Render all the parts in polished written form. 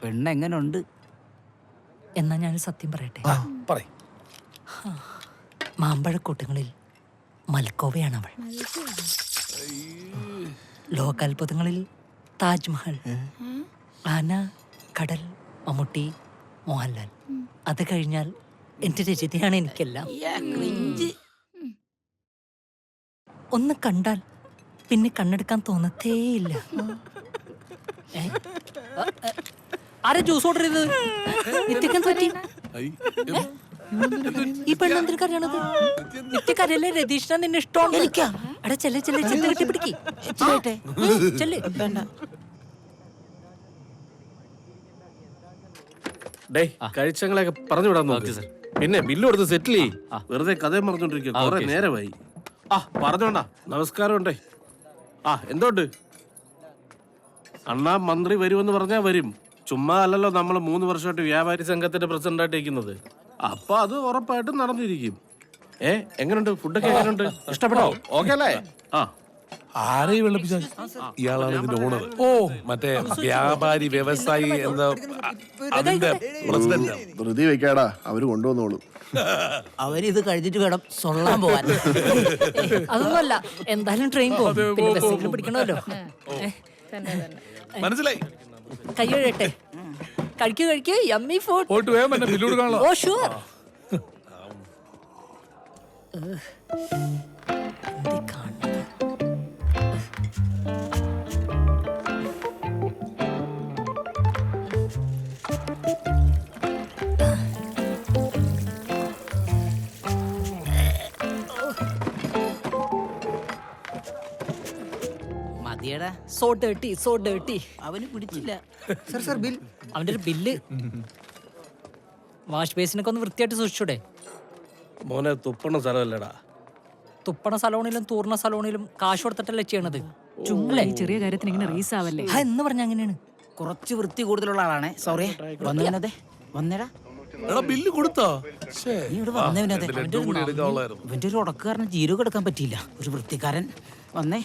പെണ്ണെങ്ങനുണ്ട്? എന്നാ ഞാൻ സത്യം പറയട്ടെ. പറ. മാമ്പഴക്കൂട്ടങ്ങളിൽ മൽക്കോവയാണ് അവൾ. ലോകാത്ഭുതങ്ങളിൽ താജ്മഹൽ, ആന, കടൽ, മമ്മൂട്ടി, മോഹൻലാൽ. അത് കഴിഞ്ഞാൽ എന്റെ രചിതയാണ് എനിക്കെല്ലാം. ഒന്ന് കണ്ടാൽ പിന്നെ കണ്ണെടുക്കാൻ തോന്നത്തേയില്ല. ആരാ ജ്യൂസ് ഓർഡർ ചെയ്തത്? നിത്യക്കെന്ത് പറ്റി? ഈ പെണ്ണെന്തിനു കരയണത്? നിത്യക്കരയല്ലേ? രതീഷിനെ നിന്നെ ഇഷ്ടമാണ്. എടാ ചെല്ലെ ചെല്ലെ ചെത്ത് കെട്ടി പിടിക്ക്. ചെല്ല്. കഴിച്ചങ്ങളെയൊക്കെ പറഞ്ഞു വിടാൻ നോക്ക്. പിന്നെ ബില്ല് കൊടുത്ത് സെറ്റിൽ ചെയ്യ്. വെറുതെ കഥയും പറഞ്ഞോണ്ടിരിക്കുക. കുറെ നേരമായി. പറഞ്ഞോണ്ടാ. നമസ്കാരം ഉണ്ടേ. എന്തോണ്ട്? അണ്ണാ മന്ത്രി വരുമെന്ന് പറഞ്ഞാ വരും. ചുമ്മാ അല്ലല്ലോ നമ്മൾ 3 വർഷമായിട്ട് വ്യാപാരി സംഘത്തിന്റെ പ്രസിഡന്റ് ആയിട്ട് ഇരിക്കുന്നത്. അപ്പൊ അത് ഉറപ്പായിട്ടും നടന്നിരിക്കും. എങ്ങനെയുണ്ട്? ഫുഡൊക്കെ എങ്ങനെയുണ്ട്? ഇഷ്ടപ്പെട്ടോ? ഓക്കെ അല്ലേ? ആരെയും വെള്ളപ്പിച്ച ഇയാളാണ് ഇതിന്റെ ഓണർ. മറ്റേ വ്യാപാരി വ്യവസായി എന്താ അതിന്റെ പ്രസിഡന്റ്. ധൃതി വെക്കാടാ, അവര് കൊണ്ടുവന്നോളൂ. അവരിത് കഴിഞ്ഞിട്ട് വേണം സൊള്ളാൻ പോവാൻ. അതൊന്നുമല്ല, എന്തായാലും ട്രെയിൻ പോകും, പിന്നെ ബസ്സിൽ പിടിക്കണമല്ലോ. മനസ്സിലായി. കൈ കഴിയട്ടെ. കഴിക്കൂ യമ്മി ഫുഡ്. പോയിട്ട് വേഗം എന്നെ ബില്ല് കൊടുക്കാണല്ലോ. Oh sure. So dirty. അവന് പിടിച്ചില്ല. അവന്റെ ഒരു ബില്ല്. വാഷ് ബേസിനൊക്കെ ഒന്ന് വൃത്തിയായിട്ട് സൂക്ഷിച്ചൂടെ? മോനെ തുപ്പണ സ്ഥലമല്ലടാ. തുപ്പണ സലോണിലും തൂർണ സലോണിലും കാശ് കൊടുത്തിട്ടല്ലേ ചെയ്യണത്. ചുമ്മാ ഈ ചെറിയ കാര്യത്തിന് ഇങ്ങനെ റീസ് ആവല്ലേ? എന്ന് പറഞ്ഞ അങ്ങനെയാണ്. കുറച്ച് വൃത്തി കൂടുതലുള്ള ആളാണേ. സോറി. വന്നേ വന്നേടാ. ബില്ല് കൊടുത്തോ? ഇവന്റെ ഒരു ഉടക്കുകാരന് ജീരകം എടുക്കാൻ പറ്റിയില്ല. ഒരു വൃത്തിക്കാരൻ വന്നേ.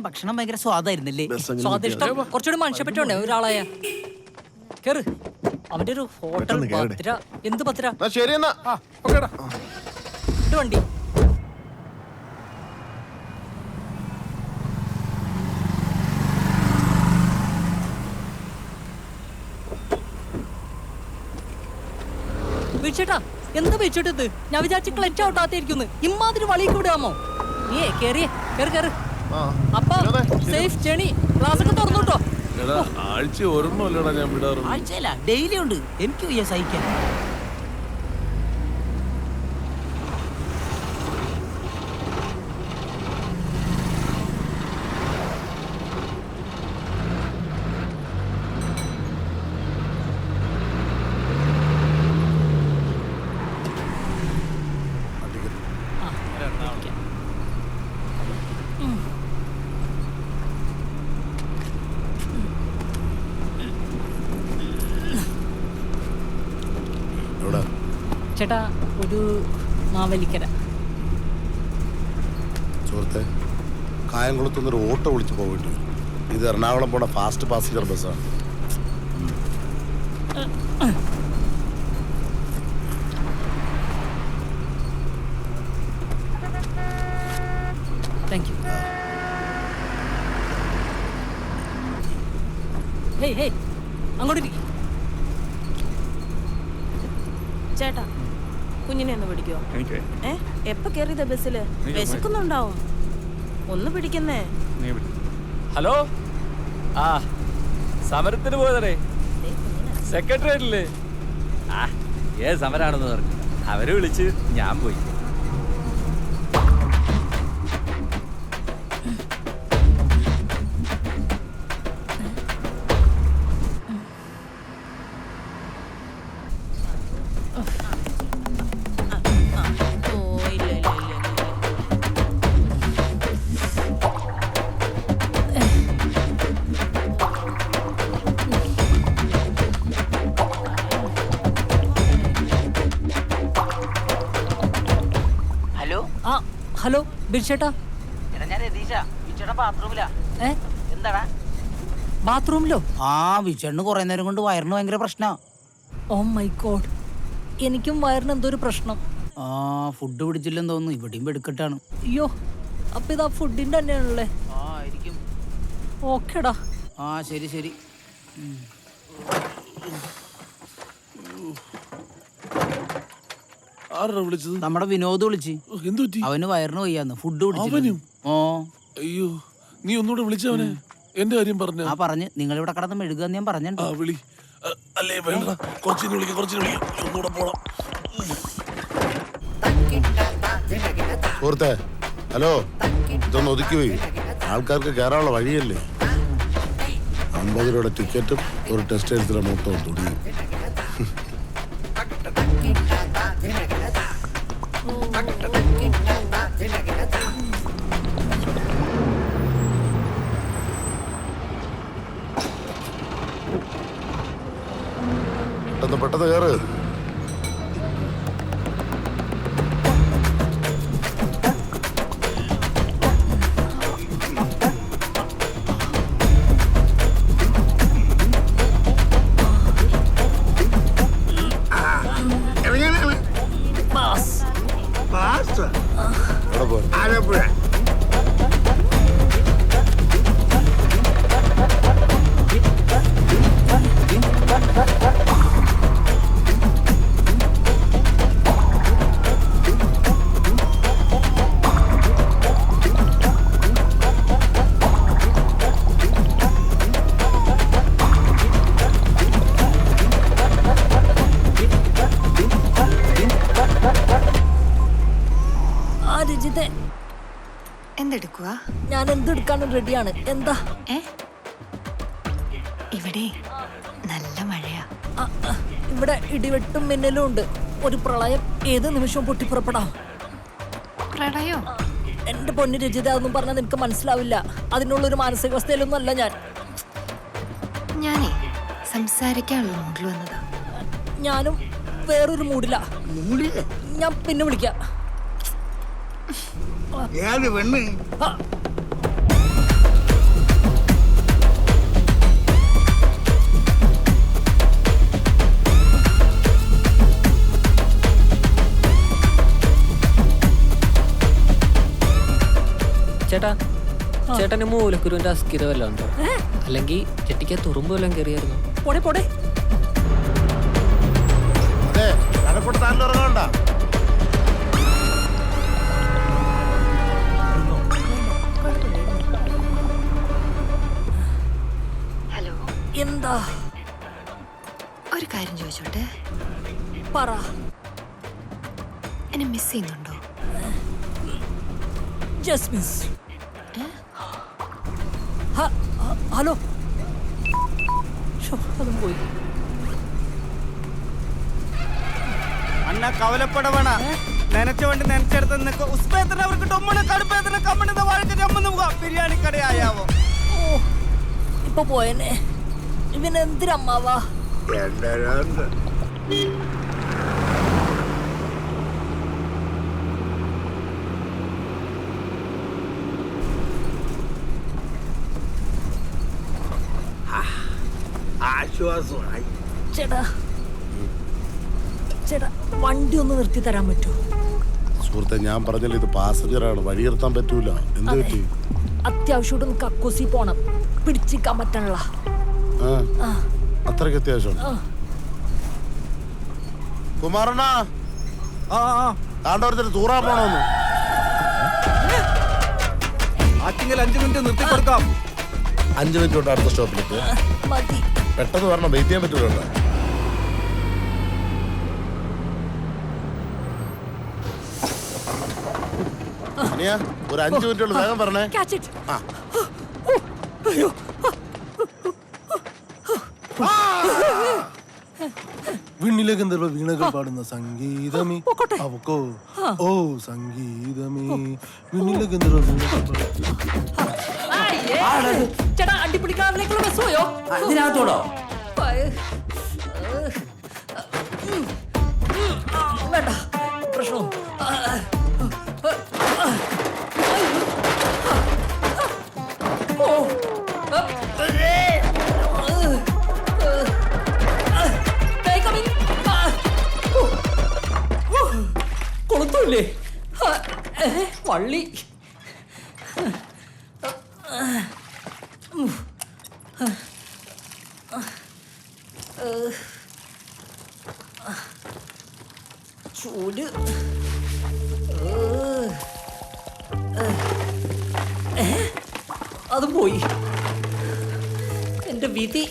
ഭക്ഷണം ഭയങ്കര സ്വാദായിരുന്നല്ലേ? സ്വാദിഷ്ടം കുറച്ചുകൂടി മനുഷ്യപ്പറ്റുണ്ടേ ഒരാളായ. കേറ്. അവന്റെ ഒരു ഹോട്ടൽ പത്ര. എന്ത് പത്ര? ശരി എന്നാ വണ്ടി. വീഴ്ചേട്ടാ, എന്താ വീഴ്ചേട്ടത്? ഞാൻ വിചാരിച്ച ക്ലച്ച് ഔട്ടാത്തിരിക്കുന്നു. ഇമ്മാതിരി വളിക്ക് വിടാമോ? നീ കേറിയേ. കേറ്. അപ്പൊ സേഫ് ജേണി. ക്ലാസ് ഒക്കെ തുറന്നുട്ടോ. ആഴ്ച ഒരെണ്ണമല്ലടാ ഞാൻ വിടാറ്. ആഴ്ചയല്ല, ഡെയിലി ഉണ്ട്. എനിക്ക് വയ്യ സഹിക്കാൻ. ചേട്ടാ, ഒരു മാവലിക്കര. സുഹൃത്തെ, കായംകുളത്തുനിന്നൊരു ഓട്ടോ വിളിച്ച് പോയിട്ട് ഇത് എറണാകുളം പോണ ഫാസ്റ്റ് പാസഞ്ചർ ബസ്സാണ്. Thank you. ഹേയ് അങ്ങോട്ട്. ചേട്ടാ, കുഞ്ഞിനെ ഒന്ന് പിടിക്കോ? എപ്പ കേറിയതാ ബസ്സില്? വിശക്കുന്നുണ്ടാവും. ഒന്ന് പിടിക്കുന്നേ. ഹലോ, സമരത്തിന് പോയതേ സെക്രട്ടറിയല്ലേ? സമരാണെന്ന് പറഞ്ഞു. അവരെ വിളിച്ച് ഞാൻ പോയി. ഹലോ ബിൽചേട്ടാ. ഞാൻ രതീഷ. ബാത്റൂമിലാ. എന്താടാ? ബാത്റൂമിലോ? ആ വിചേട്ടന് കുറെ നേരം കൊണ്ട് വയറിന് ഭയങ്കര പ്രശ്നാ. ഓ മൈ ഗോഡ്, എനിക്കും വയറിന് എന്തോ ഒരു പ്രശ്നം. ആ ഫുഡ് പിടിച്ചില്ലെന്ന് തോന്നുന്നു. ഇവിടെയും വെടുക്കെട്ടാണ്. അയ്യോ, അപ്പൊ ഇതാ ഫുഡിന്റെ തന്നെയാണല്ലേ? ആ ആയിരിക്കും. ഓക്കേടാ. ആ ശരി ശരി. ആരാ വിളിച്ചത്? നമ്മുടെ വിനോദ് വിളിച്ച്. എന്തു പറ്റി? അവന് വയറിന് വയ്യാന്ന്. ഫുഡ് പിടിച്ചില്ല. അവനും? ഓ അയ്യോ, നീ ഒന്നുകൂടെ വിളിച്ചവനെ. എന്റെ കാര്യം പറഞ്ഞ. ആ പറഞ്ഞ് നിങ്ങളിവിടെ കിടന്ന് മെഴുകാന്ന് ഞാൻ പറഞ്ഞിട്ടുണ്ട്. ആ വിളി. അല്ലേ വേണ്ട, കുറച്ചിന് വിളിക്കാം, ഒന്നുകൂടെ പോണം. സുഹൃത്തെ, ഹലോ, ഇതൊന്ന് ഒതുക്കി പോയി. ആൾക്കാർക്ക് കയറാനുള്ള വഴിയല്ലേ. 50 രൂപയുടെ ടിക്കറ്റും ഒരു ടെക്സ്റ്റൈൽസിലെ മൊത്തം തുണിയും. പെട്ടെന്ന് കയറ്. എവിടെ പോയി? ആലപ്പുഴ. എന്തെടുക്കുക? ഞാൻ എന്തെടുക്കാനും റെഡിയാണ്. എന്താ? ഇവിടെ നല്ല മഴയാ. ഇവിടെ ഇടിവെട്ടും മിന്നലും ഉണ്ട്. ഒരു പ്രളയം ഏത് നിമിഷവും പൊട്ടിപ്പുറപ്പെടാം. പ്രളയോ? എന്റെ പൊന്നു രചിത, ഒന്നും പറഞ്ഞാൽ നിനക്ക് മനസ്സിലാവില്ല. അതിനുള്ളൊരു മാനസികാവസ്ഥയിലൊന്നും അല്ല ഞാൻ. ഞാനേ സംസാരിക്കാനുള്ള മൂഡിൽ വന്നതാ. ഞാനും വേറൊരു മൂഡില. ഞാൻ പിന്നെ വിളിക്കാം. ഏത് പെണ്ണ്? ചേട്ടാ, ചേട്ടന് മൂലക്കുരുവിന്റെ അസ്ഥിര വല്ലതും ഉണ്ടോ? അല്ലെങ്കിൽ ചെട്ടിക്ക് തുറുമ്പ് വല്ലതും കയറിയായിരുന്നു? പോടെ പോടെ. അതെ, കടപ്പുറത്താരിൽ ഇറങ്ങണ്ട. ഹലോ, എന്താ? ഒരു കാര്യം ചോദിച്ചോട്ടെ? പറ. എന്നെ മിസ് ചെയ്യുന്നുണ്ടോ? Just miss. ഹലോ. അതും പോയി. അണ്ണ കവലപ്പടവണ നനച്ച വണ്ടി നനച്ചെടുത്ത് നിൽക്കുക. ഉസ്പേത്തിന് അവർക്ക് ടൊമ്മണ് കടുപ്പേത്തിന് കമ്മണിന്ന് വാഴക്ക് ചമ്മന്ന് പോകാം. ബിരിയാണി കടയാവോ? ഓ, ഇപ്പൊ പോയനെ. ഇവനെന്തിനമ്മാവാ? ആശ്വാസമായി. ചേട്ടാ, ചേട്ടാ വണ്ടി ഒന്ന് നിർത്തി തരാൻ പറ്റുമോ? സുഹൃത്തെ, ഞാൻ പറഞ്ഞല്ലോ ഇത് പാസഞ്ചറാണ്, വഴി നിർത്താൻ പറ്റൂല. എന്ത് പറ്റി? അത്യാവശ്യമായിട്ട് കക്കൂസി പോണം. പിടിച്ചിക്കാൻ പറ്റണല്ല. അത്രയ്ക്ക് അത്യാവശ്യമാണ്. കുമാരണ്ണ, കാണ്ടോരത്തിന് തൂറാ പോണോന്ന്. ആറ്റിങ്ങൽ 5 മിനിറ്റ് നിർത്തി കൊടുക്കാം. 5 മിനിറ്റ് കൊണ്ട് അടുത്ത സ്റ്റോപ്പിലേക്ക്. മതി. പെട്ടെന്ന് വരണം, വെയിറ്റ് ചെയ്യാൻ പറ്റൂല. ഒരു 5 മിനിറ്റ് കൊണ്ട് വേഗം പറഞ്ഞേ. വിണ്ണിലെ ഗന്ധർവ വീണകൾ പാടുന്ന സംഗീതമേ അവക്കോ ഓ സംഗീതമേ. വിണ്ണിലെ ഗന്ധർവ ചേട്ടാ, അടിപിടിക്കാവിലേക്കുള്ള ബസ് പോയോ? ഇതിനകത്തോടോ? വേണ്ട, പ്രശ്നം. ഓ പള്ളി. ചൂട്. അത് പോയി. എൻ്റെ വിധി.